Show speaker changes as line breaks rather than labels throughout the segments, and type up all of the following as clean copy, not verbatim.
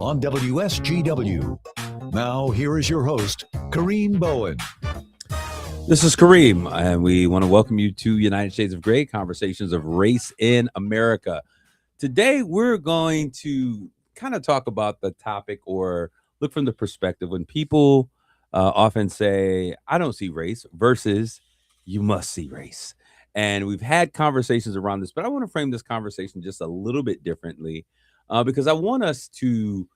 on WSGW. Now, here is your host, Kareem Bowen.
This is Kareem, and we want to welcome you to United Shades of Gray, Conversations of Race in America. Today, we're going to kind of talk about the topic or look from the perspective when people often say, I don't see race versus you must see race. And we've had conversations around this, but I want to frame this conversation just a little bit differently because I want us to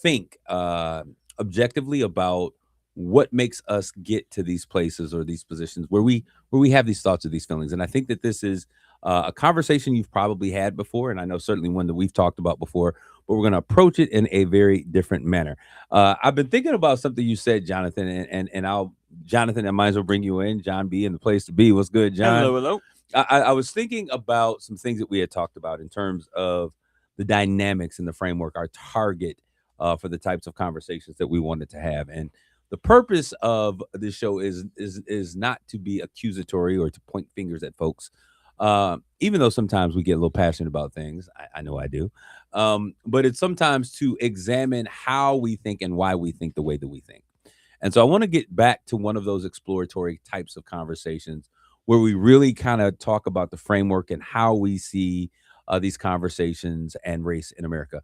think objectively about what makes us get to these places or these positions where we have these thoughts or these feelings. And I think that this is a conversation you've probably had before, and I know certainly one that we've talked about before, but we're going to approach it in a very different manner. I've been thinking about something you said, Jonathan, and Jonathan, I might as well bring you in. John B. in the place to be. What's good, John?
Hello.
I was thinking about some things that we had talked about in terms of the dynamics and the framework, our target for the types of conversations that we wanted to have. And the purpose of this show is not to be accusatory or to point fingers at folks, even though sometimes we get a little passionate about things. I know I do. But it's sometimes to examine how we think and why we think the way that we think. And so I want to get back to one of those exploratory types of conversations where we really kind of talk about the framework and how we see these conversations and race in America.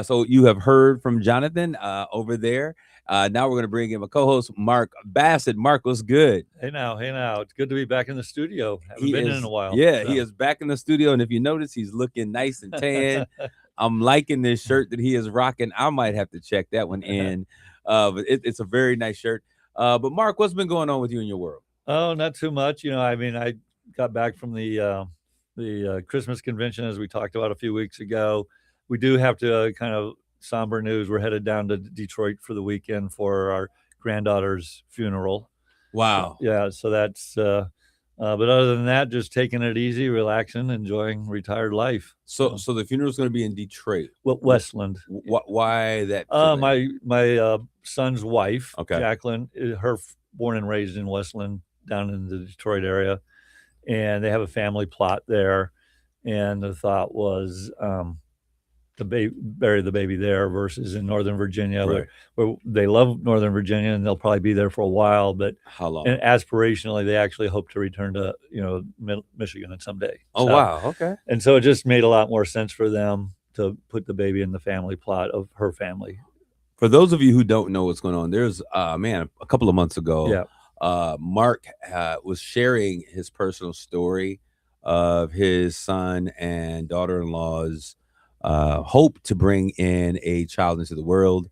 So you have heard from Jonathan over there. Now we're going to bring in a co-host, Mark Bassett. Mark, what's good?
Hey now. It's good to be back in the studio. Haven't been in a while.
Yeah, so. He is back in the studio. And if you notice, he's looking nice and tan. I'm liking this shirt that he is rocking. I might have to check that one in. But it's a very nice shirt. But Mark, what's been going on with you in your world?
Oh, not too much. I got back from the Christmas convention, as we talked about a few weeks ago. We do have to kind of somber news. We're headed down to Detroit for the weekend for our granddaughter's funeral.
Wow.
So that's but other than that, just taking it easy, relaxing, enjoying retired life.
So the funeral is going to be in Detroit.
Well, Westland.
Why that?
My son's wife,
okay,
Jacqueline, her born and raised in Westland, down in the Detroit area, and they have a family plot there. And the thought was to bury the baby there versus in Northern Virginia,
right,
where they love Northern Virginia and they'll probably be there for a while. But
how long?
And aspirationally, they actually hope to return to Michigan someday.
Oh, wow, okay.
And so it just made a lot more sense for them to put the baby in the family plot of her family.
For those of you who don't know what's going on, there's a couple of months ago, Mark was sharing his personal story of his son and daughter-in-law's hope to bring in a child into the world.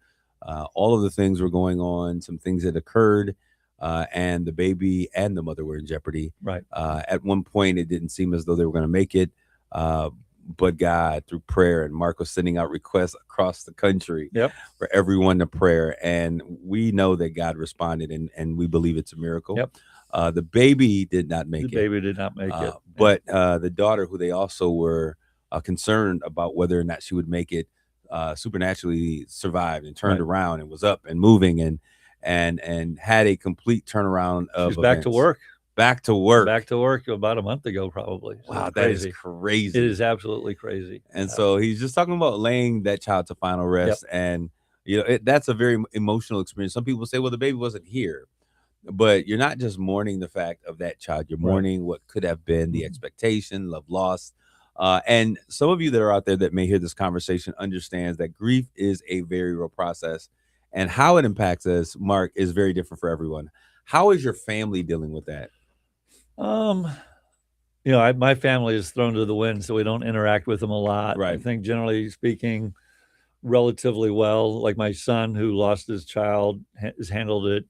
All of the things were going on, some things that occurred, and the baby and the mother were in jeopardy.
Right.
At one point, it didn't seem as though they were going to make it, but God, through prayer, and Mark was sending out requests across the country for everyone to prayer. And we know that God responded, and we believe it's a miracle.
Yep.
The baby did not make it.
The baby did not make it.
But the daughter, who they also were concerned about whether or not she would make it, supernaturally survived and turned around and was up and moving and had a complete turnaround of
She's back to work.
Back to work
about a month ago, probably. So
wow, that is crazy.
It is absolutely crazy.
And so he's just talking about laying that child to final rest. And that's a very emotional experience. Some people say, well, the baby wasn't here, but you're not just mourning the fact of that child. You're mourning what could have been, the expectation, love lost. And some of you that are out there that may hear this conversation understands that grief is a very real process, and how it impacts us, Mark, is very different for everyone. How is your family dealing with that?
My family is thrown to the wind, so we don't interact with them a lot.
Right.
I think generally speaking, relatively well. Like my son, who lost his child, has handled it,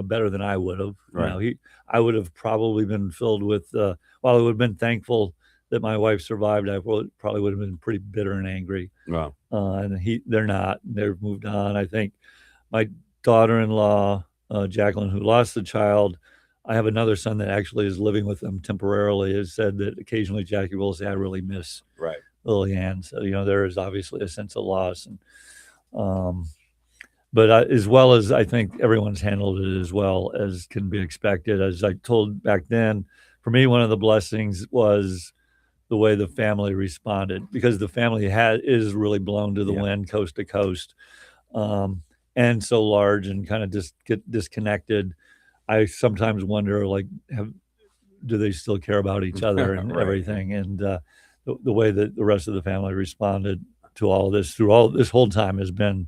better than I would have.
Right.
I would have probably been filled with, while I would have been thankful that my wife survived, I probably would have been pretty bitter and angry.
Wow.
And they're not. They've moved on. I think my daughter-in-law, Jacqueline, who lost the child, I have another son that actually is living with them temporarily, has said that occasionally Jackie will say, I really miss Lillian. So, there is obviously a sense of loss. And but as well as I think everyone's handled it as well as can be expected. As I told back then, for me, one of the blessings was the way the family responded, because the family is really blown to the wind, coast to coast. and so large and kind of just get disconnected. I sometimes wonder, like, do they still care about each other and
Right.
everything? And the way that the rest of the family responded to all of this through all this whole time has been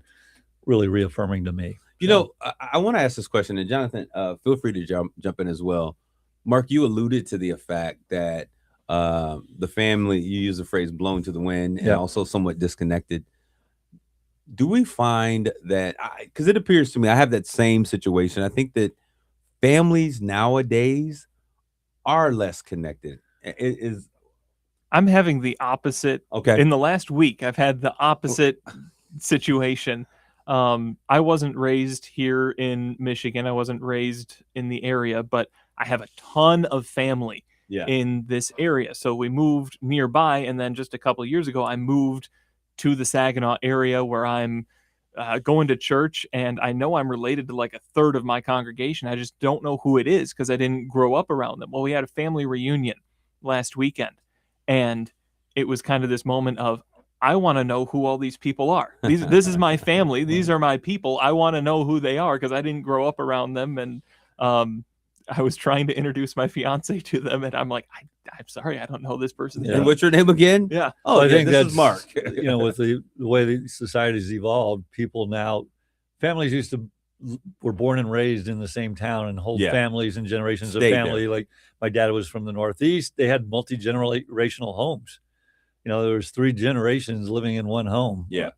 really reaffirming to me.
You know, I want to ask this question, and Jonathan, feel free to jump in as well. Mark, you alluded to the fact that the family, you use the phrase "blown to the wind," and
Yeah.
also somewhat disconnected. Do we find that? Because it appears to me, I have that same situation. I think that families nowadays are less connected. It is
I'm having the opposite.
okay.
In the last week, I've had the opposite situation. I wasn't raised here in Michigan. I wasn't raised in the area, but I have a ton of family
Yeah.
in this area. So we moved nearby, and then just a couple of years ago, I moved to the Saginaw area where I'm going to church, and I know I'm related to like a third of my congregation. I just don't know who it is because I didn't grow up around them. Well, we had a family reunion last weekend, and it was kind of this moment of, I want to know who all these people are. This is my family. These are my people. I want to know who they are because I didn't grow up around them. And I was trying to introduce my fiance to them, and I'm like, I'm sorry, I don't know this person.
And what's your name again?
Yeah.
Oh,
I
yeah,
think
this
that's
is Mark.
You know, with the way the society's evolved, people now, families used to were born and raised in the same town and whole
Yeah.
families and generations
Stayed
of family. Like my dad was from the Northeast. They had multi-generational homes. You know, there was 3 generations living in one home.
Yeah.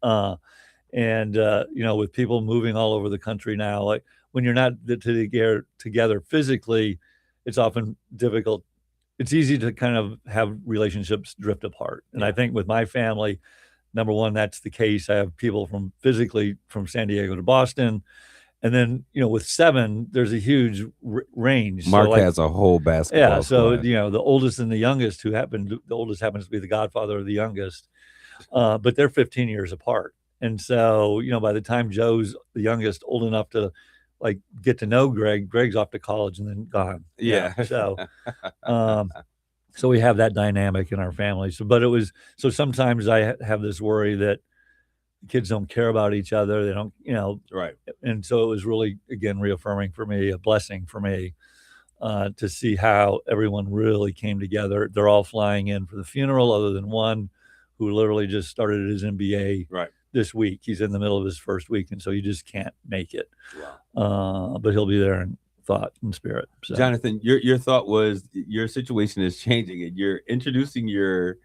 And you know, with people moving all over the country now, like when you're not together physically, it's often difficult. It's easy to kind of have relationships drift apart. And I think with my family, number one, that's the case. I have people physically from San Diego to Boston. And then, you know, with 7, there's a huge range.
Mark
so like,
has a whole basketball.
yeah. So,
squad.
you know, the oldest and the youngest the oldest happens to be the godfather of the youngest, but they're 15 years apart. And so, you know, by the time Joe's the youngest, old enough to like get to know Greg's off to college and then gone.
Yeah.
So, so we have that dynamic in our family. So sometimes I have this worry that kids don't care about each other. They don't, you know,
Right.
And so it was really, again, reaffirming for me, a blessing for me to see how everyone really came together. They're all flying in for the funeral, other than one who literally just started his MBA
Right.
this week. He's in the middle of his first week, and so he just can't make it.
Wow.
But he'll be there in thought and spirit. So.
Jonathan, your thought was your situation is changing, and you're introducing your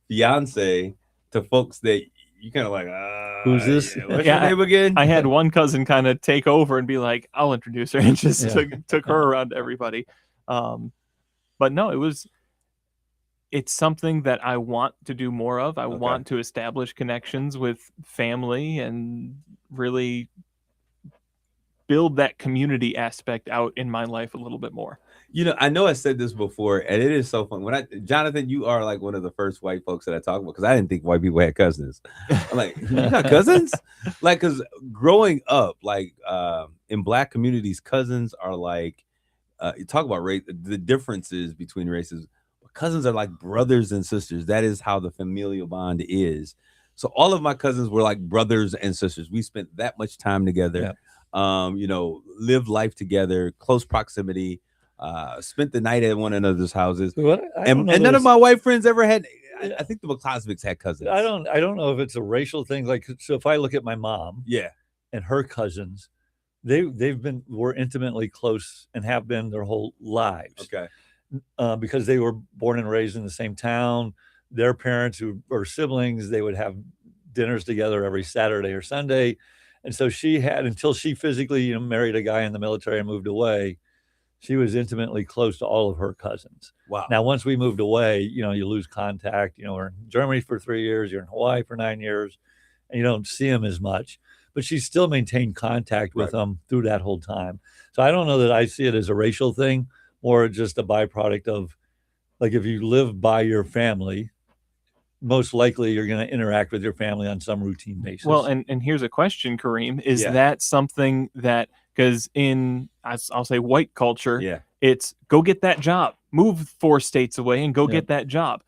fiance to folks that you kind of like,
who's this?
Yeah, what's your name again?
I had one cousin kind of take over and be like, I'll introduce her, and just took her around to everybody. But no, it's something that I want to do more of. I want to establish connections with family and really build that community aspect out in my life a little bit more.
You know, I know I said this before, and it is so fun. Jonathan, you are like one of the first white folks that I talk about because I didn't think white people had cousins. I'm like, you got cousins? Like, because growing up, like in Black communities, cousins are like, you talk about race, the differences between races. Cousins are like brothers and sisters. That is how the familial bond is. So all of my cousins were like brothers and sisters. We spent that much time together. Yeah. You know, lived life together, close proximity. Spent the night at one another's houses. And none of my white friends ever had. I think the McClosvics had cousins.
I don't know if it's a racial thing. Like, so if I look at my mom, and her cousins, we're intimately close and have been their whole lives.
Okay.
Because they were born and raised in the same town. Their parents, who were siblings, they would have dinners together every Saturday or Sunday. And so she had, until she physically, you know, married a guy in the military and moved away, she was intimately close to all of her cousins.
Wow.
Now, once we moved away, you know, you lose contact. You know, we're in Germany for 3 years, you're in Hawaii for 9 years, and you don't see them as much. But she still maintained contact with them through that whole time. So I don't know that I see it as a racial thing, or just a byproduct of, like, if you live by your family, most likely you're going to interact with your family on some routine basis.
Well, and here's a question, Kareem. Is that something that, because in, I'll say, white culture, it's go get that job, move 4 states away and go get that job.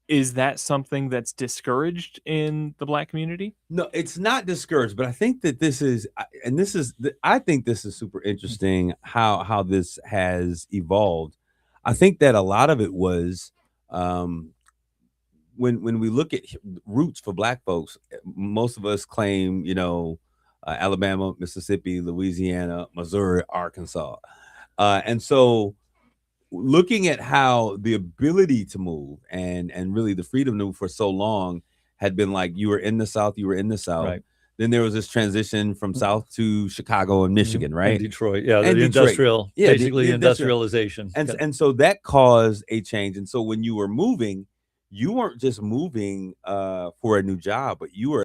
Is that something that's discouraged in the Black community?
No, it's not discouraged, but I think that this is, and this is, I think this is super interesting how this has evolved. I think that a lot of it was, when we look at roots for Black folks, most of us claim, Alabama, Mississippi, Louisiana, Missouri, Arkansas, and so looking at how the ability to move and really the freedom to move for so long had been like you were in the South, you were in the South.
Right.
Then there was this transition from South to Chicago and Michigan, right?
And Detroit, yeah,
And
the
Detroit.
industrial,
Yeah,
basically
the industrial.
industrialization.
And so that caused a change. And so when you were moving, you weren't just moving for a new job, but you were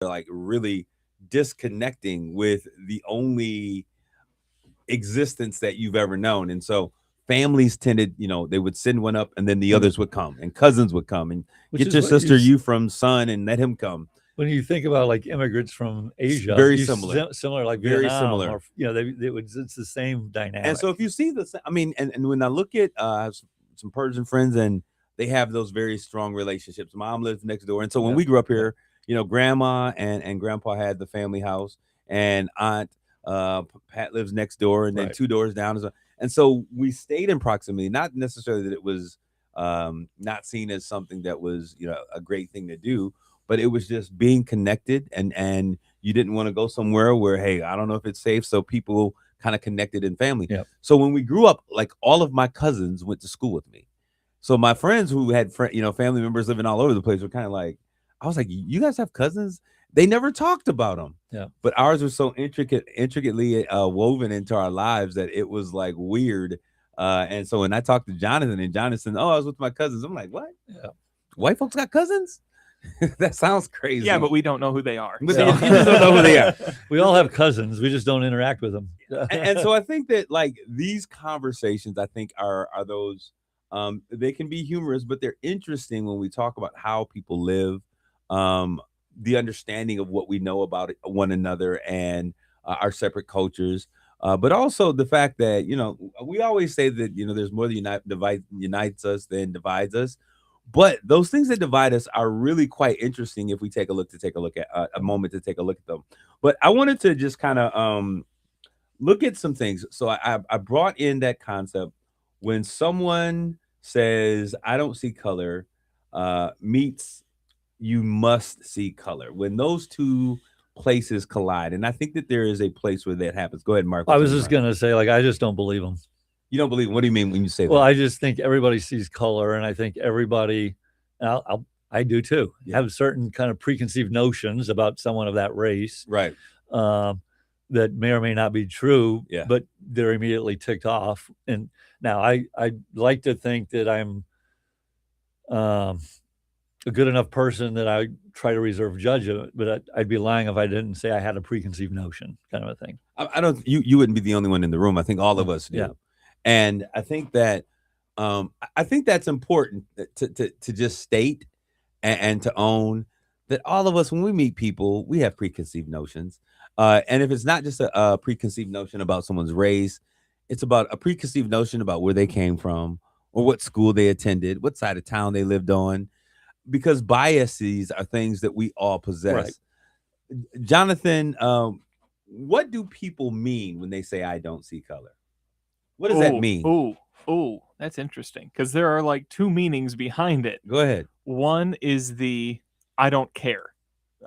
like really disconnecting with the only existence that you've ever known. And so families tended, they would send one up and then the others would come and cousins would come and
Which
get
is
your
what
sister you from son and let him come.
When you think about like immigrants from Asia,
very similar.
Similar, like
Very
Vietnam,
similar.
Or, it's the same dynamic.
And so if you see this, I mean, and when I look at some Persian friends and they have those very strong relationships. Mom lives next door. And so when we grew up here, grandma and grandpa had the family house and aunt Pat lives next door and then 2 doors down. And so we stayed in proximity, not necessarily that it was not seen as something that was, a great thing to do, but it was just being connected and you didn't want to go somewhere where, hey, I don't know if it's safe. So people kind of connected in family.
Yep.
So when we grew up, like all of my cousins went to school with me. So my friends who had family members living all over the place were kind of like, I was like, you guys have cousins? They never talked about them.
Yeah.
But ours was so intricately woven into our lives that it was like weird. And so when I talked to Jonathan and Jonathan, I was with my cousins. I'm like, what?
Yeah.
White folks got cousins? That sounds crazy.
Yeah, but we don't know who they are.
But you just don't know who they are.
We all have cousins. We just don't interact with them.
And so I think that like these conversations, I think are those, they can be humorous, but they're interesting when we talk about how people live, the understanding of what we know about one another and our separate cultures. But also the fact that, we always say that, there's more that unites us than divides us. But those things that divide us are really quite interesting if we take a look at a moment to take a look at them. But I wanted to just kind of look at some things. So I brought in that concept when someone says, I don't see color, meets you must see color. When those two places collide, and I think that there is a place where that happens. Go ahead, Mark.
I was just going to say, like, I just don't believe them.
You don't believe? What do you mean when you say that?
Well, I just think everybody sees color, and I think everybody, I do too, have certain kind of preconceived notions about someone of that race,
right?
That may or may not be true,
Yeah.
But they're immediately ticked off. And now I like to think that I'm a good enough person that I try to reserve judgment, but I'd be lying if I didn't say I had a preconceived notion, kind of a thing.
I don't. You wouldn't be the only one in the room. I think all of us do.
Yeah.
And I think that I think that's important to just state and to own that all of us, when we meet people, we have preconceived notions. And if it's not just a preconceived notion about someone's race, it's about a preconceived notion about where they came from or what school they attended, what side of town they lived on, because biases are things that we all possess. Right. Jonathan, what do people mean when they say, I don't see color? What does that mean?
Oh, that's interesting because there are like two meanings behind it.
Go ahead.
One is the I don't care.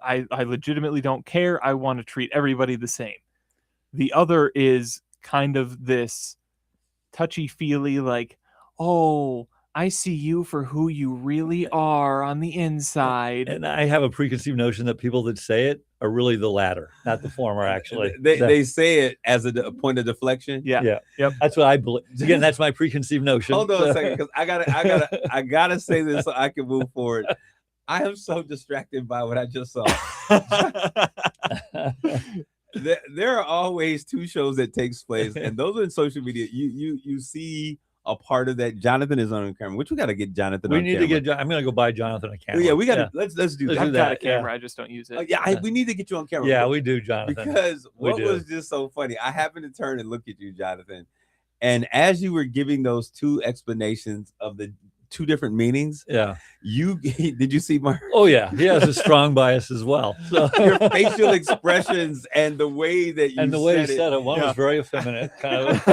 I legitimately don't care. I want to treat everybody the same. The other is kind of this touchy-feely, like, oh, I see you for who you really are on the inside.
And I have a preconceived notion that people that say it are really the latter, not the former, actually.
They say it as a point of deflection.
Yeah. Yep. That's what I believe. Again, that's my preconceived notion.
Hold on a second, because I gotta say this so I can move forward. I am so distracted by what I just saw. There are always two shows that takes place, and those are in social media. You see a part of that. Jonathan is on camera, which we got to get Jonathan.
We need to get. I'm going to go buy Jonathan a camera.
Yeah, we got to. Let's do that.
I've got a camera. I just don't use it.
We need to get you on camera.
Yeah, we do, Jonathan.
Because what was just so funny, I happened to turn and look at you, Jonathan, and as you were giving those two explanations of the two different meanings.
Yeah.
Did you see Mark?
Oh yeah, he has a strong bias as well. So.
Your facial expressions and the way that you
and the way he
said
said it, one
Yeah.
was very effeminate, kind of.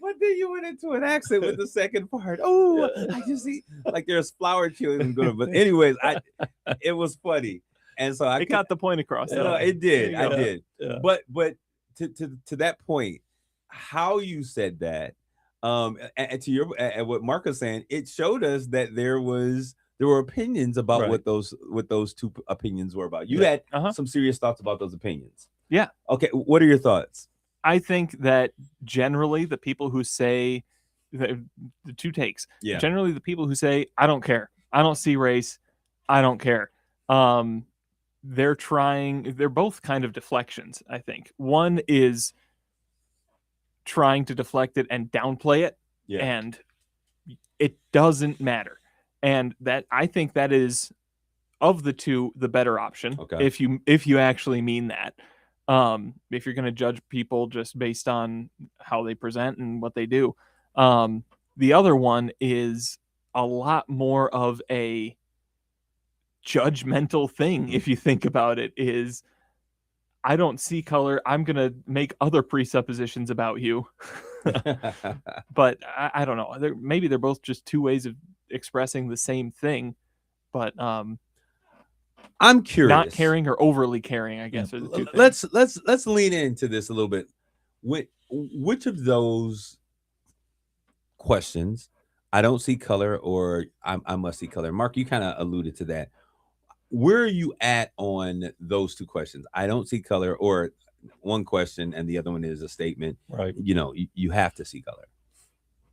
But then you went into an accent with the second part. Oh,
Yeah.
I just see like there's flower children going. But anyways, it was funny, and so
It got the point across.
No,
though.
it did.
There you
I
go.
did.
Yeah.
But to that point, how you said that, and to your and what Mark was saying, it showed us that there were opinions about
Right.
what those two opinions were about. You
Yeah.
had some serious thoughts about those opinions.
Yeah.
Okay. What are your thoughts?
I think that generally the people who say the two takes.
Yeah.
Generally, the people who say, I don't care. I don't see race. I don't care. They're both kind of deflections, I think. One is trying to deflect it and downplay it, and it doesn't matter. And that, I think that is, of the two, the better option.
Okay.
If you actually mean that. If you're going to judge people just based on how they present and what they do. The other one is a lot more of a judgmental thing. If you think about it, is I don't see color. I'm going to make other presuppositions about you. But I don't know. Maybe they're both just two ways of expressing the same thing, but
I'm curious.
Not caring or overly caring, I guess, are the two things.
Let's lean into this a little bit. Which of those questions, I don't see color or I must see color? Mark, you kind of alluded to that. Where are you at on those two questions? I don't see color, or one question and the other one is a statement.
Right.
You have to see color.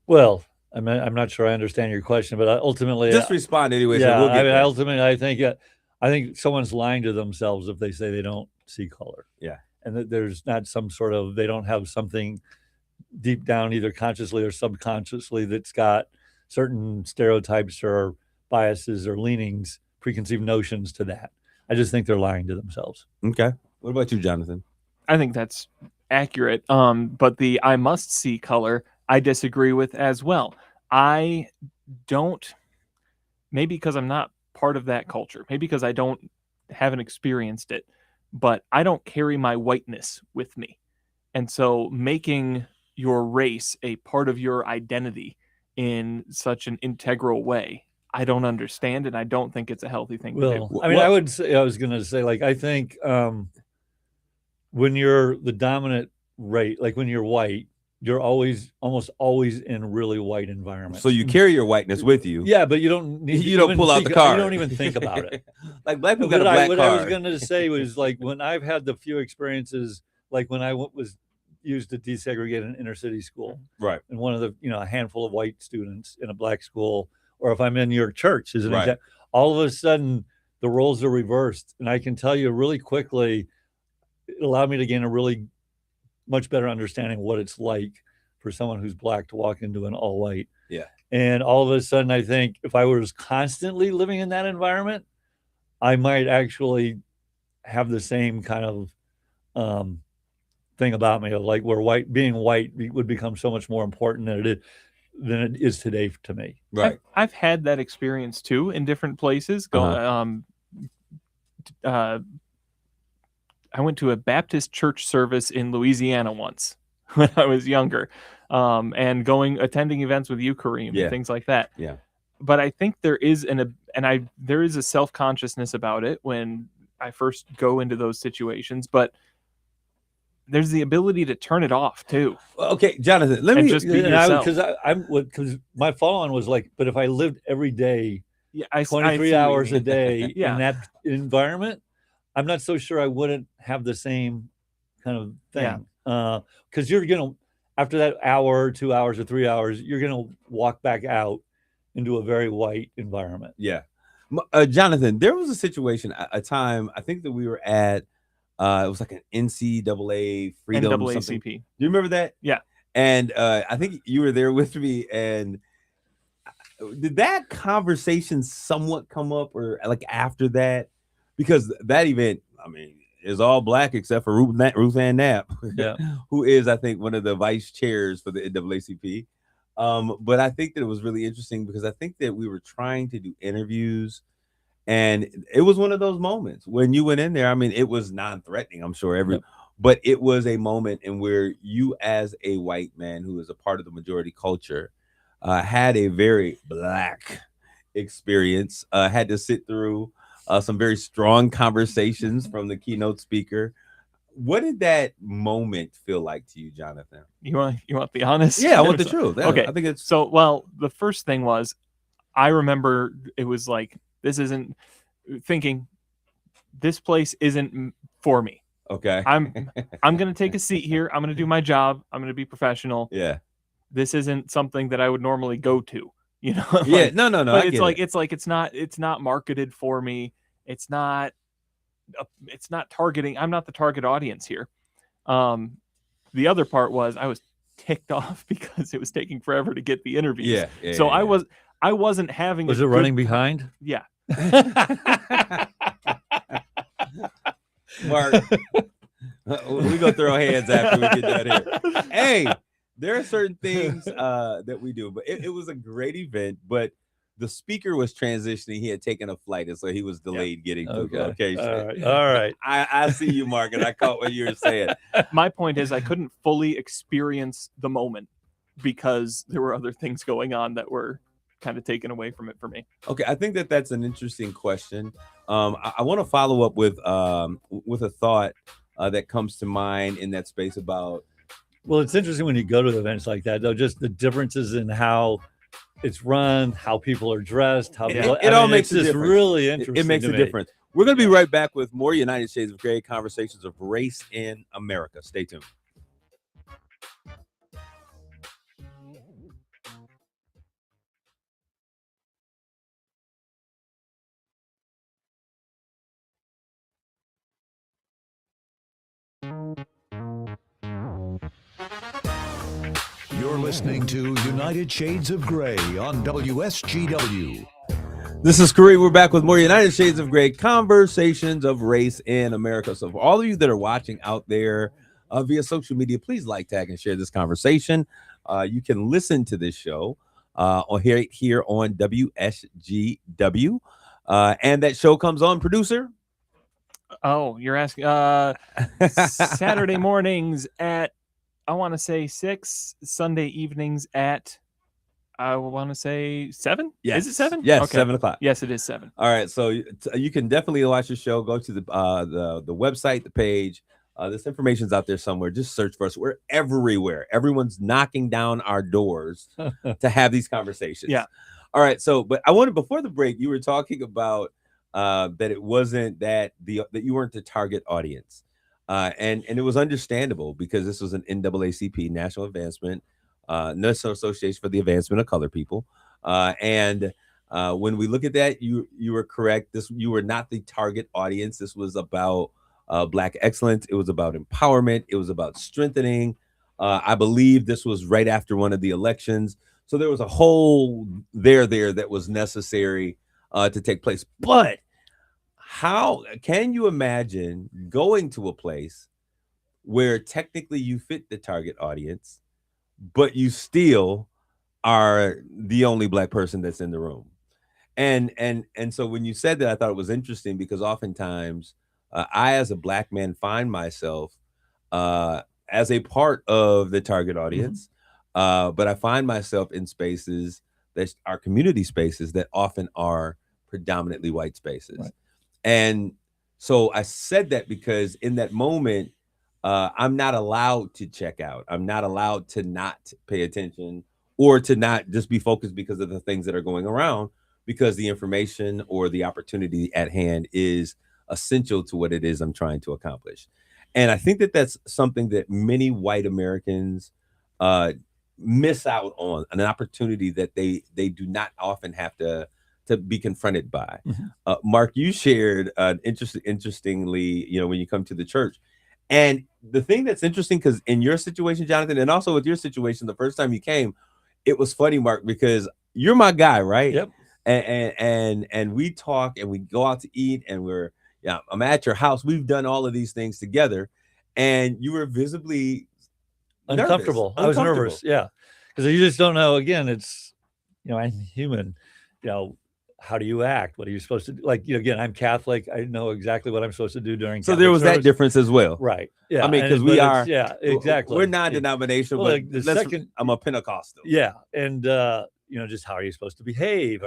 Well, I'm not sure I understand your question, but ultimately,
just respond anyway.
Yeah,
so we'll get there.
ultimately, I think someone's lying to themselves if they say they don't see color.
Yeah,
and that there's not some sort of, they don't have something deep down, either consciously or subconsciously, that's got certain stereotypes or biases or leanings, preconceived notions to that. I just think they're lying to themselves.
Okay. What about you, Jonathan?
I think that's accurate. But the I must see color, I disagree with as well. I don't, maybe because I'm not part of that culture, maybe because I haven't experienced it, but I don't carry my whiteness with me. And so making your race a part of your identity in such an integral way, I don't understand, and I don't think it's a healthy thing to do.
I mean, I was going to say, like, I think when you're the dominant race, like when you're white, you're almost always in really white environments.
So you carry your whiteness with you.
Yeah, but you don't need,
you don't pull out the card.
You don't even think about it.
Like black people got a black card.
What I was going to say was, like, when I've had the few experiences, like when I was used to desegregate an inner city school,
right?
And one of the, a handful of white students in a black school, or if I'm in your church, as an example, all of a sudden the roles are reversed, and I can tell you really quickly, it allowed me to gain a really much better understanding of what it's like for someone who's black to walk into an all white.
Yeah.
And all of a sudden, I think if I was constantly living in that environment, I might actually have the same kind of thing about me, of like where being white would become so much more important than it is today to me.
Right.
I've had that experience too in different places. I went to a Baptist church service in Louisiana once when I was younger, and attending events with you, Kareem, and things like that.
Yeah.
But I think there is there is a self-consciousness about it when I first go into those situations, but there's the ability to turn it off too.
Okay, Jonathan, let me
just be yourself.
Because my follow-on was like, but if I lived every day, 23 hours a day in that environment, I'm not so sure I wouldn't have the same kind of thing. Because you're going to, after that hour, 2 hours, or 3 hours, you're going to walk back out into a very white environment.
Yeah. Jonathan, there was a situation, a time, I think that we were at, it was like an NCAA freedom
NAACP.
something. Do you remember that?
Yeah.
And I think you were there with me. And did that conversation somewhat come up, or like after that? Because that event, I mean, is all black except for Ruth Ann Knapp, who is, I think, one of the vice chairs for the NAACP. But I think that it was really interesting because I think that we were trying to do interviews, and it was one of those moments when you went in there. I mean, it was non-threatening, I'm sure
Yep.
but it was a moment in where you, as a white man who is a part of the majority culture, had a very black experience, had to sit through some very strong conversations from the keynote speaker. What did that moment feel like to you, Jonathan?
You want the honest?
Yeah, I want the truth. Yeah,
Okay.
I think it's
So, well, the first thing was, I remember it was like, this isn't thinking, this place isn't for me.
okay.
I'm going to take a seat here. I'm going to do my job. I'm going to be professional.
Yeah.
This isn't something that I would normally go to, you know?
Yeah.
Like,
No.
but
I
it's
get
like,
it.
it's not marketed for me. It's not targeting. I'm not the target audience here. The other part was I was ticked off because it was taking forever to get the interviews.
Yeah.
So
yeah.
I wasn't having
Was
a
it
good
running
time.
behind?
Yeah.
Mark, we gonna throw hands after we get done here. Hey, there are certain things that we do, but it was a great event. But the speaker was transitioning; he had taken a flight, and so he was delayed getting to the location.
All right.
I see you, Mark, and I caught what you were saying.
My point is I couldn't fully experience the moment because there were other things going on that were kind of taken away from it for me.
Okay, I think that that's an interesting question. I want to follow up with a thought that comes to mind in that space about.
Well, it's interesting when you go to events like that, though, just the differences in how it's run, how people are dressed, how
It-
people,
it all makes
it's
a
just
difference.
really interesting.
It makes
to
a
me.
difference. We're going to be right back with more United Shades of Grey, conversations of race in America. Stay tuned.
You're listening to United Shades of Grey on WSGW.
This is Kareem. We're back with more United Shades of Grey, conversations of race in America. So for all of you that are watching out there via social media, please like, tag, and share this conversation. You can listen to this show on here on WSGW. And that show comes on, producer.
Oh, you're asking Saturday mornings at, I want to say 6, Sunday evenings at, I want to say 7.
Yes.
Is it 7?
Yes,
Okay.
7 o'clock.
Yes, it is 7.
All right, so you can definitely watch the show. Go to the website, the page. This information's out there somewhere. Just search for us. We're everywhere. Everyone's knocking down our doors to have these conversations.
Yeah.
All right. So, but I wanted, before the break, you were talking about that it wasn't that you weren't the target audience, and it was understandable because this was an NAACP, National Advancement, National Association for the Advancement of Colored People, and when we look at that, you were correct. You were not the target audience. This was about Black excellence. It was about empowerment. It was about strengthening. I believe this was right after one of the elections. So there was a whole there that was necessary to take place. But how can you imagine going to a place where technically you fit the target audience, but you still are the only Black person that's in the room? And so when you said that, I thought it was interesting because oftentimes I, as a Black man, find myself as a part of the target audience, but I find myself in spaces that are community spaces that often are predominantly white spaces.
Right.
And so I said that because in that moment, I'm not allowed to check out. I'm not allowed to not pay attention or to not just be focused because of the things that are going around, because the information or the opportunity at hand is essential to what it is I'm trying to accomplish. And I think that that's something that many white Americans miss out on, an opportunity that they do not often have to be confronted by. Mark, you shared interestingly, when you come to the church. And the thing that's interesting, because in your situation, Jonathan, and also with your situation, the first time you came, it was funny, Mark, because you're my guy, right?
Yep.
And we talk and we go out to eat and I'm at your house. We've done all of these things together, and you were visibly
Uncomfortable. I was nervous. Yeah. because you just don't know. Again, it's, I'm human. How do you act? What are you supposed to do? Like, again, I'm Catholic. I know exactly what I'm supposed to do during.
So
Catholic
there was that
service.
difference as well.
Right. Yeah.
I mean, because
but
we
it's-
are.
Yeah, exactly.
We're non-denominational,
Well,
but
the second-
I'm a Pentecostal.
Yeah. And, just how are you supposed to behave?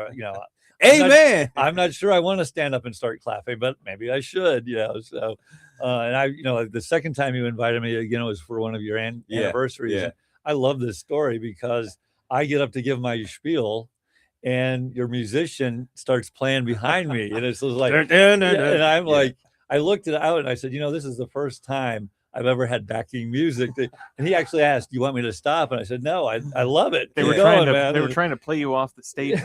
Amen.
I'm not sure I want to stand up and start clapping, but maybe I should, So, and I, the second time you invited me again, it was for one of your anniversaries.
Yeah.
And I love this story because I get up to give my spiel, and your musician starts playing behind me, and it's just like, and I'm like, I looked it out and I said, this is the first time I've ever had backing music. And he actually asked, "Do you want me to stop?" And I said, "No, I love it."
They were trying to play you off the stage.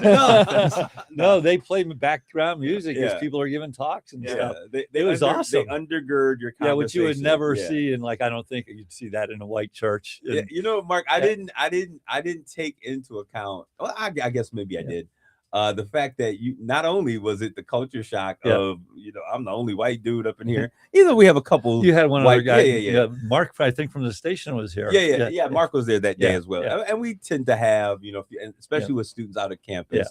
No, they played background music as people are giving talks and stuff. It was awesome.
They undergird your conversation.
Yeah, which you would never see in, like, I don't think you'd see that in a white church. And,
Mark, I didn't take into account. Well, I guess maybe I did. The fact that you not only was it the culture shock of I'm the only white dude up in here. Even though we have a couple.
You had one
white,
other guy.
Yeah.
Mark, I think from the station was here.
Yeah. Mark was there that day as well.
Yeah.
And we tend to have especially with students out of campus.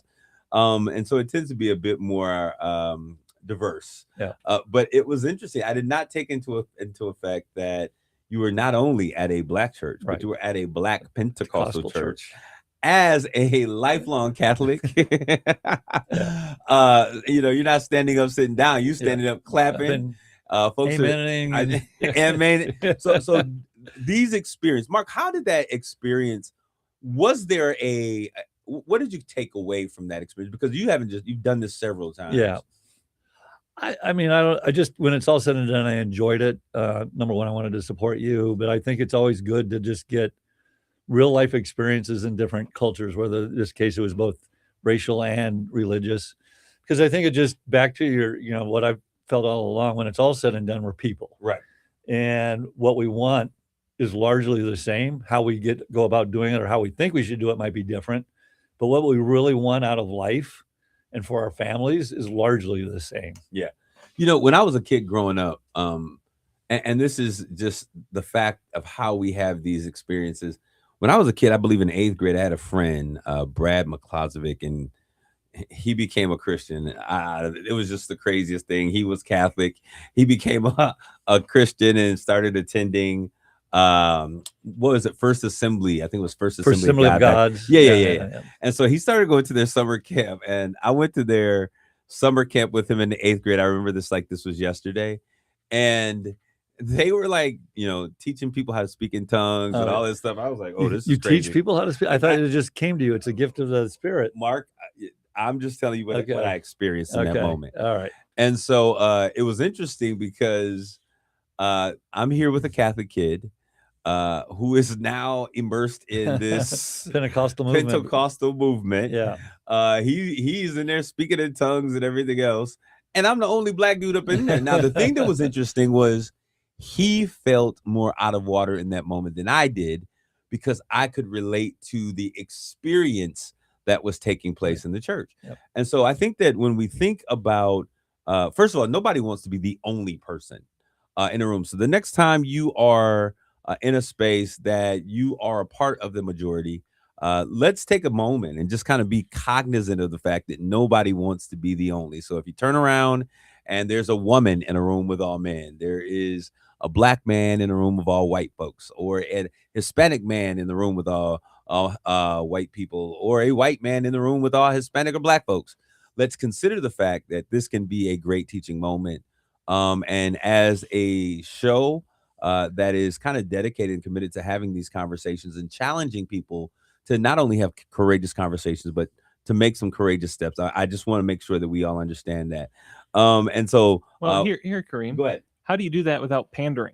And so it tends to be a bit more diverse.
Yeah.
But it was interesting. I did not take into effect that you were not only at a black church, but you were at a black Pentecostal church. As a lifelong Catholic, you're not standing up, sitting down. You standing up, clapping. Folks
amening.
Amen. So these experiences, Mark, how did that experience? Was there what did you take away from that experience? Because you've done this several times.
Yeah. I just, when it's all said and done, I enjoyed it. Number one, I wanted to support you, but I think it's always good to just get real life experiences in different cultures, whether in this case it was both racial and religious, because I think it just back to your, what I've felt all along, when it's all said and done, we're people.
Right.
And what we want is largely the same. How we go about doing it, or how we think we should do it, might be different. But what we really want out of life and for our families is largely the same.
Yeah. When I was a kid growing up, and this is just the fact of how we have these experiences. When I was a kid, I believe in 8th grade, I had a friend, Brad McClozovic, and he became a Christian. It was just the craziest thing. He was Catholic. He became a Christian and started attending, what was it? First Assembly. I think it was First Assembly
of God.
Yeah. And so he started going to their summer camp, and I went to their summer camp with him in the 8th grade. I remember this like this was yesterday. And they were like, teaching people how to speak in tongues and all this stuff. I was like, oh, this is crazy.
You teach people how to speak? I thought it just came to you. It's a gift of the Spirit.
Mark, I'm just telling you what I experienced in that moment.
All right.
And so it was interesting because I'm here with a Catholic kid who is now immersed in this
Pentecostal movement.
Yeah. He's in there speaking in tongues and everything else. And I'm the only black dude up in there. Now, the thing that was interesting was he felt more out of water in that moment than I did, because I could relate to the experience that was taking place in the church.
Yep.
And so I think that when we think about, first of all, nobody wants to be the only person in a room. So the next time you are in a space that you are a part of the majority, let's take a moment and just kind of be cognizant of the fact that nobody wants to be the only. So if you turn around and there's a woman in a room with all men, there is a black man in a room with all white folks, or a Hispanic man in the room with all white people, or a white man in the room with all Hispanic or black folks. Let's consider the fact that this can be a great teaching moment. And as a show that is kind of dedicated and committed to having these conversations and challenging people to not only have courageous conversations, but to make some courageous steps. I just want to make sure that we all understand that. And so,
here, Kareem,
go ahead.
How do you do that without pandering?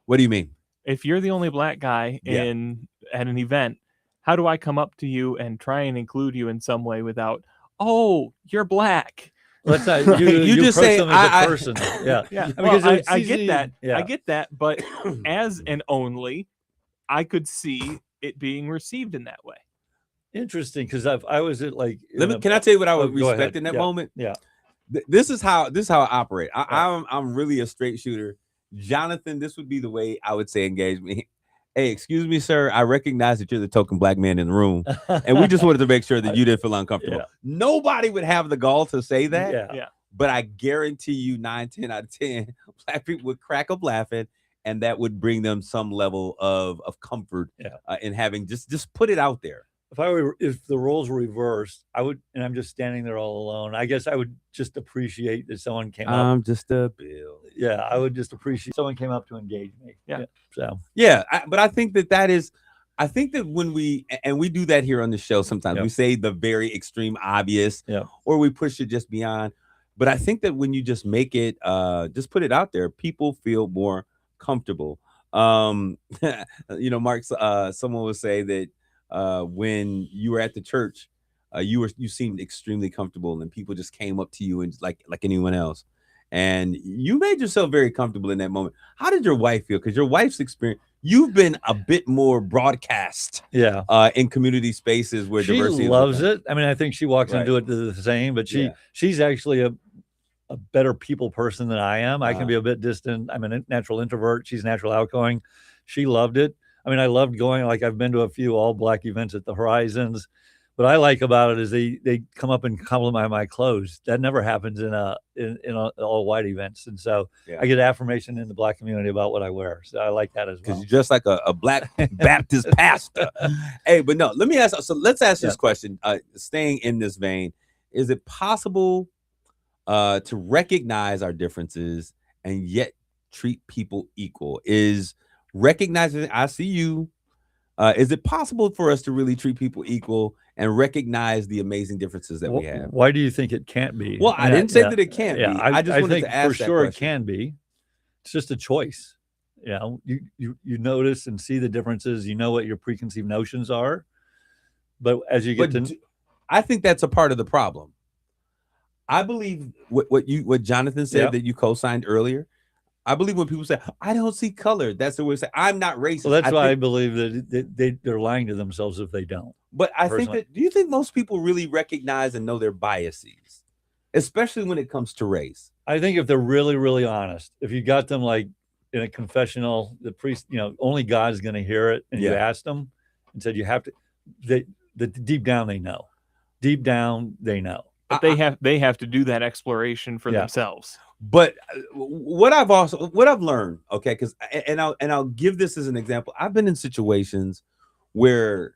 What do you mean?
If you're the only black guy at an event, how do I come up to you and try and include you in some way without, oh, you're black?
Let's not, you just say them as a person.
Yeah. Well, I get that. Yeah. I get that. But as an only, I could see it being received in that way.
Interesting, because I was at like.
Can I tell you what I would respect in that moment?
Yeah.
This is how I operate. I'm really a straight shooter. Jonathan, this would be the way I would say engage me. hey, excuse me, sir. I recognize that you're the token black man in the room, and we just wanted to make sure that you didn't feel uncomfortable.
Yeah.
Nobody would have the gall to say that.
Yeah.
Yeah.
But I guarantee you 9, 10 out of 10 black people would crack up laughing, and that would bring them some level of comfort in having just put it out there.
If the roles were reversed, I would, and I'm just standing there all alone, I guess I would just appreciate that someone came up.
I'm just a bill.
Yeah, I would just appreciate someone came up to engage me.
Yeah.
So
but I think that is, I think that when we do that here on the show, sometimes we say the very extreme obvious, or we push it just beyond. But I think that when you just make it, just put it out there, people feel more comfortable. Mark, someone would say that when you were at the church, you seemed extremely comfortable, and people just came up to you and like anyone else, and you made yourself very comfortable in that moment. How did your wife feel? Because your wife's experience, you've been a bit more broadcast, in community spaces where
she
diversity
loves it. I mean, I think she walks
Right.
into it the same, but she's actually a better people person than I am. I can be a bit distant. I'm a natural introvert. She's natural outgoing. She loved it. I mean, I loved going, like I've been to a few all black events at the Horizons. What I like about it is they come up and compliment my clothes. That never happens in all white events. And so I get affirmation in the black community about what I wear. So I like that as well.
Because you're just like a black Baptist pastor. Hey, but no, let me ask. So let's ask this question. Staying in this vein, is it possible to recognize our differences and yet treat people equal? Is recognizing I see you. Is it possible for us to really treat people equal and recognize the amazing differences that we have?
Why do you think it can't be?
Well, I didn't say that it can't be. I just wanted
think
to ask
for
that
sure
question.
it can be. It's just a choice. You notice and see the differences. You know what your preconceived notions are, but as you get
I think that's a part of the problem. I believe what Jonathan said that you co-signed earlier. I believe when people say, I don't see color, that's the way to say, I'm not racist.
Well, that's why I believe that they're lying to themselves if they don't.
But I think that, do you think most people really recognize and know their biases, especially when it comes to race?
I think if they're really, really honest, if you got them like in a confessional, the priest, only God's going to hear it, and you asked them and said, you have to, deep down they know. Deep down they know.
But they have to do that exploration for themselves.
But what I've learned, okay, because I'll give this as an example. I've been in situations where,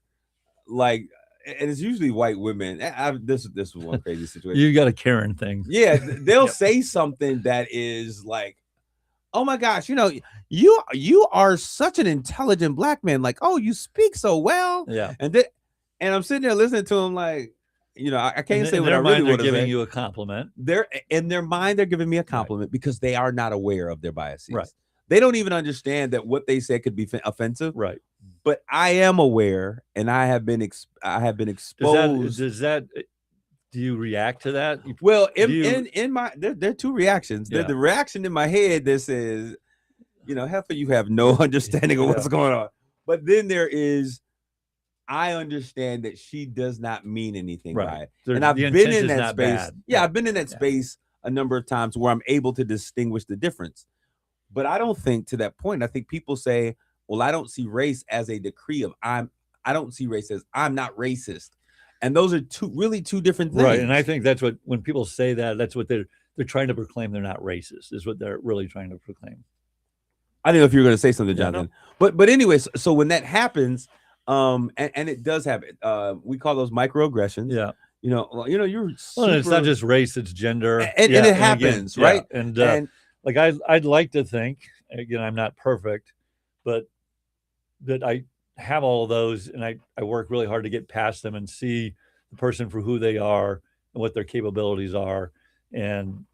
like, and it's usually white women. This was one crazy situation.
You got a Karen thing.
Yeah, they'll say something that is like, "Oh my gosh, you are such an intelligent black man. Like, oh, you speak so well."
Yeah,
and I'm sitting there listening to them like. I can't say what I really want to say.
They're giving you a compliment.
They're in their mind, they're giving me a compliment because they are not aware of their biases.
Right.
They don't even understand that what they said could be offensive.
Right.
But I am aware, and I have been exposed.
Do you react to that?
Well, in my there are two reactions. The reaction in my head that says, Heifer, you have no understanding of what's going on. But then there is, I understand that she does not mean anything by it. And I've been in that space. Yeah, I've been in that space a number of times where I'm able to distinguish the difference. But I don't think to that point. I think people say, well, I don't see race as a decree of I don't see race as I'm not racist. And those are two different things.
Right. And I think that's when people say that, that's what they're trying to proclaim they're not racist, is what they're really trying to proclaim.
I didn't know if you were going to say something, Jonathan. No. But anyways, so when that happens, and it does happen. We call those microaggressions.
Yeah.
You're
and it's not just race, it's gender.
And it happens,
again,
right?
And like I'd like to think, again, I'm not perfect, but that I have all of those, and I work really hard to get past them and see the person for who they are and what their capabilities are. And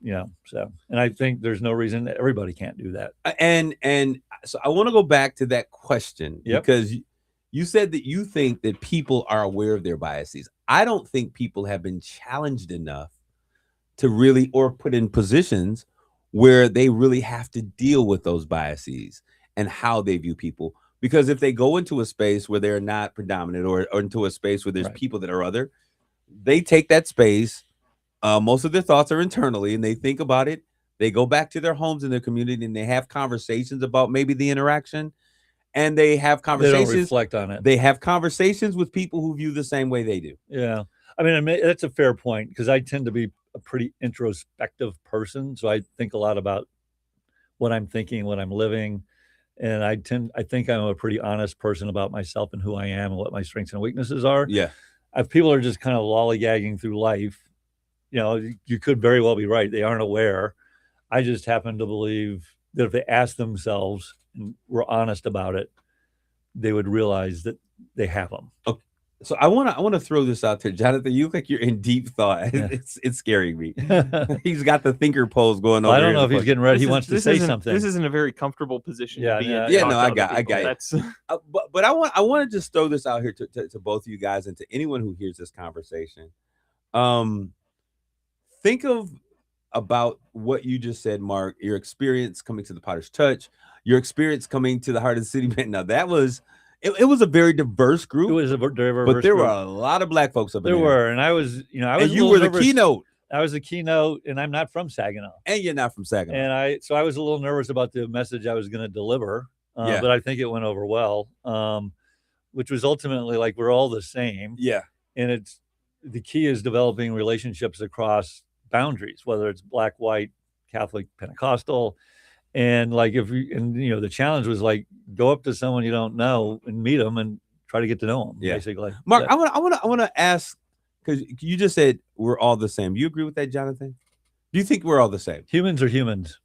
so I think there's no reason that everybody can't do that.
And so I want to go back to that question because you said that you think that people are aware of their biases. I don't think people have been challenged enough to really, or put in positions where they really have to deal with those biases and how they view people. Because if they go into a space where they're not predominant or into a space where there's people that are other, they take that space. Most of their thoughts are internally and they think about it. They go back to their homes and their community and they have conversations about maybe the interaction. and they have
They don't
conversations.
reflect on it.
They have conversations with people who view the same way they do.
Yeah. I mean, that's a fair point because I tend to be a pretty introspective person. So I think a lot about what I'm thinking, what I'm living. And I think I'm a pretty honest person about myself and who I am and what my strengths and weaknesses are.
Yeah.
If people are just kind of lollygagging through life, you could very well be right. They aren't aware. I just happen to believe that if they ask themselves and were honest about it, they would realize that they have them.
Okay. So I want to throw this out there, Jonathan. You look like you're in deep thought.
Yeah.
It's scaring me. He's got the thinker pose going on.
I don't know if he's getting ready. He wants to say something.
This isn't a very comfortable position to be in.
Yeah, no, I got it.
That's
But I want to just throw this out here to both of you guys and to anyone who hears this conversation. Think about what you just said, Mark. Your experience coming to the Potter's Touch, your experience coming to the Heart of the City Band. Now that was. It was a very diverse group.
It was a very diverse
but there
group.
were a lot of black folks up
there.
in there.
There were, and I was,
and you were the keynote.
I was the keynote, and I'm not from Saginaw.
And you're not from Saginaw.
And so I was a little nervous about the message I was going to deliver,
Yeah.
but I think it went over well, which was ultimately like we're all the same.
Yeah.
And the key is developing relationships across boundaries, whether it's black, white, Catholic, Pentecostal. And the challenge was like, go up to someone you don't know and meet them and try to get to know them.
Yeah.
Basically.
Mark, I want to ask, because you just said we're all the same. Do you agree with that, Jonathan? Do you think we're all the same?
Humans are humans.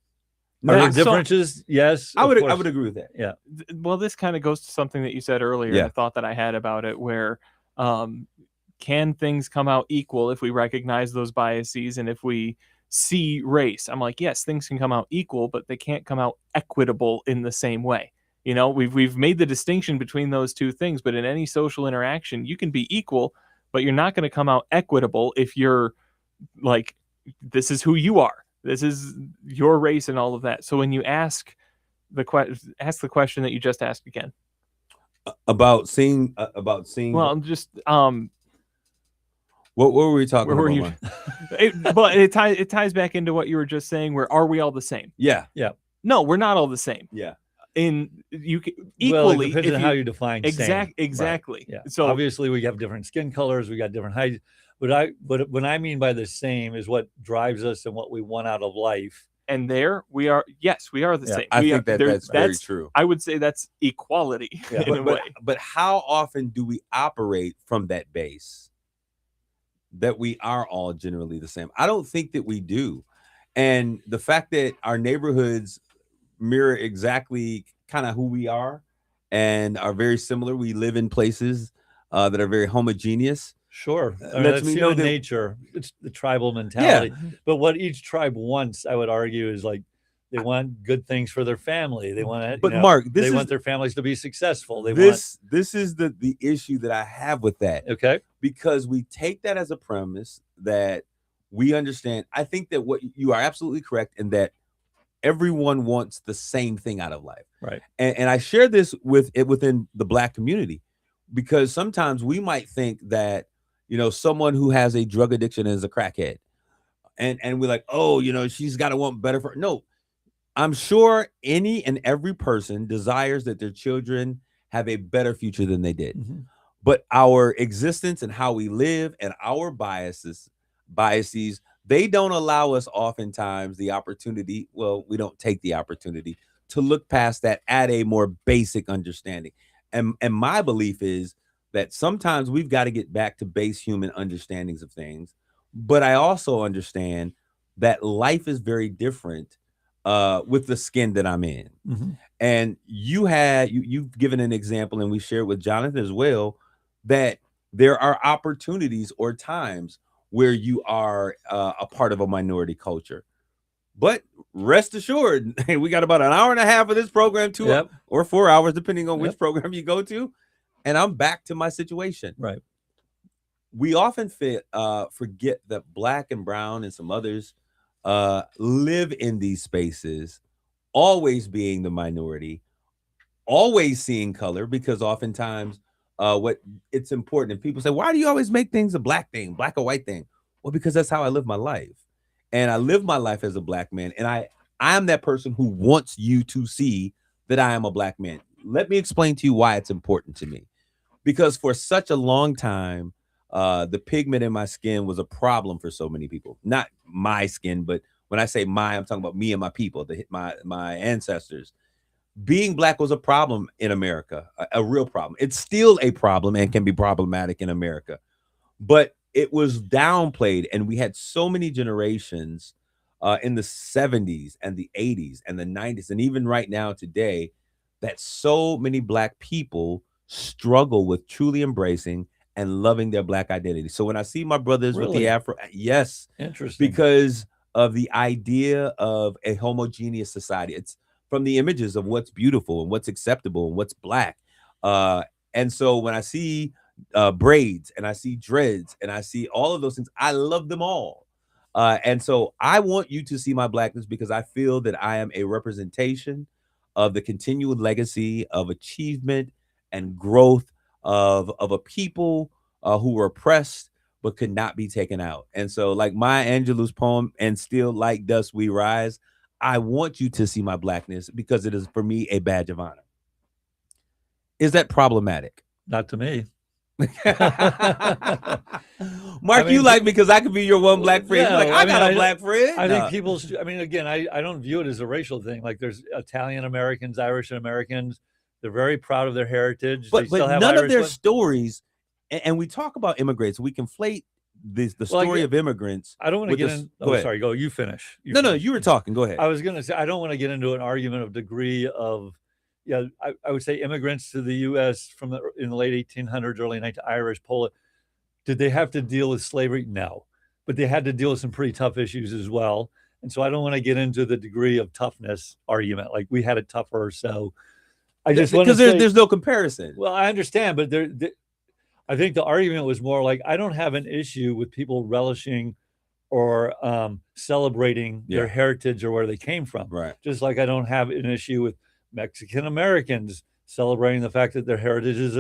No,
are there differences? Yes.
I would agree with that.
Yeah.
Well, this kind of goes to something that you said earlier.
Yeah.
The thought that I had about it, where can things come out equal if we recognize those biases and if we see race? I'm like, yes, things can come out equal, but they can't come out equitable in the same way. We've made the distinction between those two things, but in any social interaction, you can be equal, but you're not going to come out equitable if you're like, this is who you are, this is your race and all of that. So when you ask the question that you just asked again
about seeing
well, just
what were we talking about?
It ties back into what you were just saying, where are we all the same?
Yeah.
No, we're not all the same.
Yeah.
You can equally,
well, it depends on how you define same.
Exactly.
Right. Yeah.
So
obviously we have different skin colors, we got different heights. But what I mean by the same is what drives us and what we want out of life.
And there we are. Yes, we are the same.
I think that's very true.
I would say that's equality in a way.
But how often do we operate from that base? That we are all generally the same. I don't think that we do. And the fact that our neighborhoods mirror exactly kind of who we are and are very similar. We live in places that are very homogeneous.
Sure.
Lets me know that
nature. It's the tribal mentality.
Yeah.
But what each tribe wants, I would argue, is like they want good things for their family. They want to,
Mark,
they want their families to be successful.
This is the issue that I have with that.
Okay.
Because we take that as a premise that we understand. I think that what you are absolutely correct in that everyone wants the same thing out of life.
Right.
And I share this within the black community, because sometimes we might think that, someone who has a drug addiction is a crackhead. And we're like, oh, she's got to want better for. No, I'm sure any and every person desires that their children have a better future than they did.
Mm-hmm.
But our existence and how we live and our biases, they don't allow us oftentimes the opportunity. Well, we don't take the opportunity to look past that at a more basic understanding. And my belief is that sometimes we've got to get back to base human understandings of things. But I also understand that life is very different with the skin that I'm in.
Mm-hmm.
And you've given an example, and we shared with Jonathan as well, that there are opportunities or times where you are a part of a minority culture. But rest assured, we got about an hour and a half of this program, or 4 hours, depending on which program you go to. And I'm back to my situation.
Right.
We often forget that black and brown and some others live in these spaces, always being the minority, always seeing color, because oftentimes it's important. And people say, why do you always make things a black thing, black or white thing? Well, because that's how I live my life. And I live my life as a black man. And I am that person who wants you to see that I am a black man. let me explain to you why it's important to me. Because for such a long time, the pigment in my skin was a problem for so many people. Not my skin, but when I say my, I'm talking about me and my people, my ancestors. Being black was a problem in America, a real problem. It's still a problem and can be problematic in America, but it was downplayed, and we had so many generations in the 70s and the 80s and the 90s, and even right now today, that so many black people struggle with truly embracing and loving their black identity. So when I see my brothers with the
Really?
Afro, yes,
Interesting.
because of the idea of a homogeneous society. It's from the images of what's beautiful and what's acceptable and what's black. Uh, and so when I see braids and I see dreads and I see all of those things, I love them all. And so I want you to see my blackness because I feel that I am a representation of the continued legacy of achievement and growth of a people who were oppressed but could not be taken out. And so, like Maya Angelou's poem, "And Still Like Dust We Rise," I want you to see my blackness because it is for me a badge of honor. Is that problematic?
Not to me.
Mark,
mean,
you like me because I could be your one black friend.
Yeah,
You're like, I got a black friend.
I think people. I mean, again, I don't view it as a racial thing. Like there's Italian Americans, Irish Americans. They're very proud of their heritage. They
but
still have
none of
Irish
their
ones.
stories, and we talk about immigrants. We conflate the
Well,
story of immigrants.
I don't want to
with
get
this-
in.
go
Oh,
ahead.
sorry. Go. You finish.
No,
finish.
you were talking. Go ahead.
I was going to say I don't want to get into an argument of degree of. Yeah, I would say immigrants to the U.S. in the late 1800s, early 1900s, Irish, Polish. Did they have to deal with slavery? No, but they had to deal with some pretty tough issues as well. And so I don't want to get into the degree of toughness argument. Like we had it tougher, so I just want to
because
say,
there's no comparison.
well, I understand, but I think the argument was more like I don't have an issue with people relishing or celebrating their heritage or where they came from.
Right.
Just like I don't have an issue with Mexican Americans celebrating the fact that their heritage is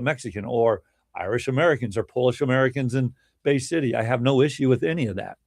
Mexican, or Irish Americans or Polish Americans in Bay City. I have no issue with any of that.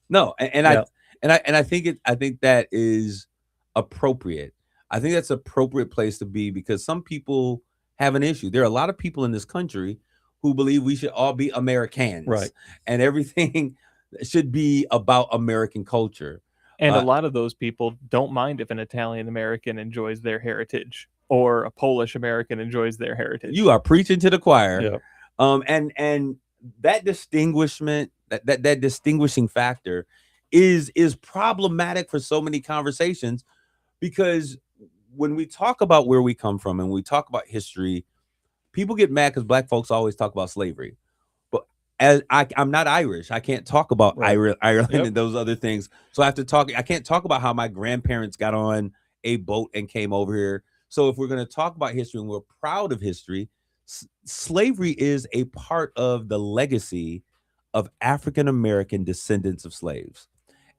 No, I think that is appropriate. I think that's an appropriate place to be because some people have an issue. There are a lot of people in this country who believe we should all be Americans,
right?
And everything should be about American culture.
And a lot of those people don't mind if an Italian American enjoys their heritage or a Polish American enjoys their heritage.
You are preaching to the choir.
Yeah.
And that distinguishment, that distinguishing factor is problematic for so many conversations because when we talk about where we come from and we talk about history, people get mad because black folks always talk about slavery. But as I'm not Irish, I can't talk about Ireland and those other things. So I can't talk about how my grandparents got on a boat and came over here. So if we're going to talk about history and we're proud of history, slavery is a part of the legacy of African American descendants of slaves.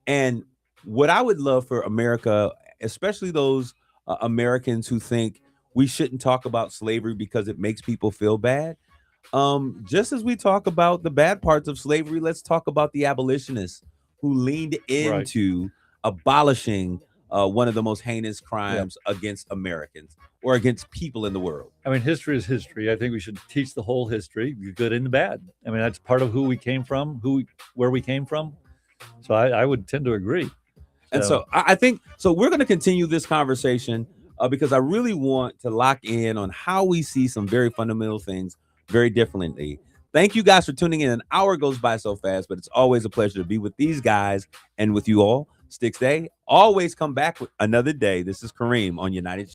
And what I would love for America, especially those Americans who think we shouldn't talk about slavery because it makes people feel bad. Just as we talk about the bad parts of slavery, let's talk about the abolitionists who leaned into abolishing one of the most heinous crimes against Americans or against people in the world.
I mean, history is history. I think we should teach the whole history, the good and the bad. I mean, that's part of who we came from, where we came from. So I would tend to agree.
And so I think we're going to continue this conversation because I really want to lock in on how we see some very fundamental things very differently. Thank you guys for tuning in. An hour goes by so fast, but it's always a pleasure to be with these guys and with you all. Sticks Day. Always come back with another day. This is Kareem on United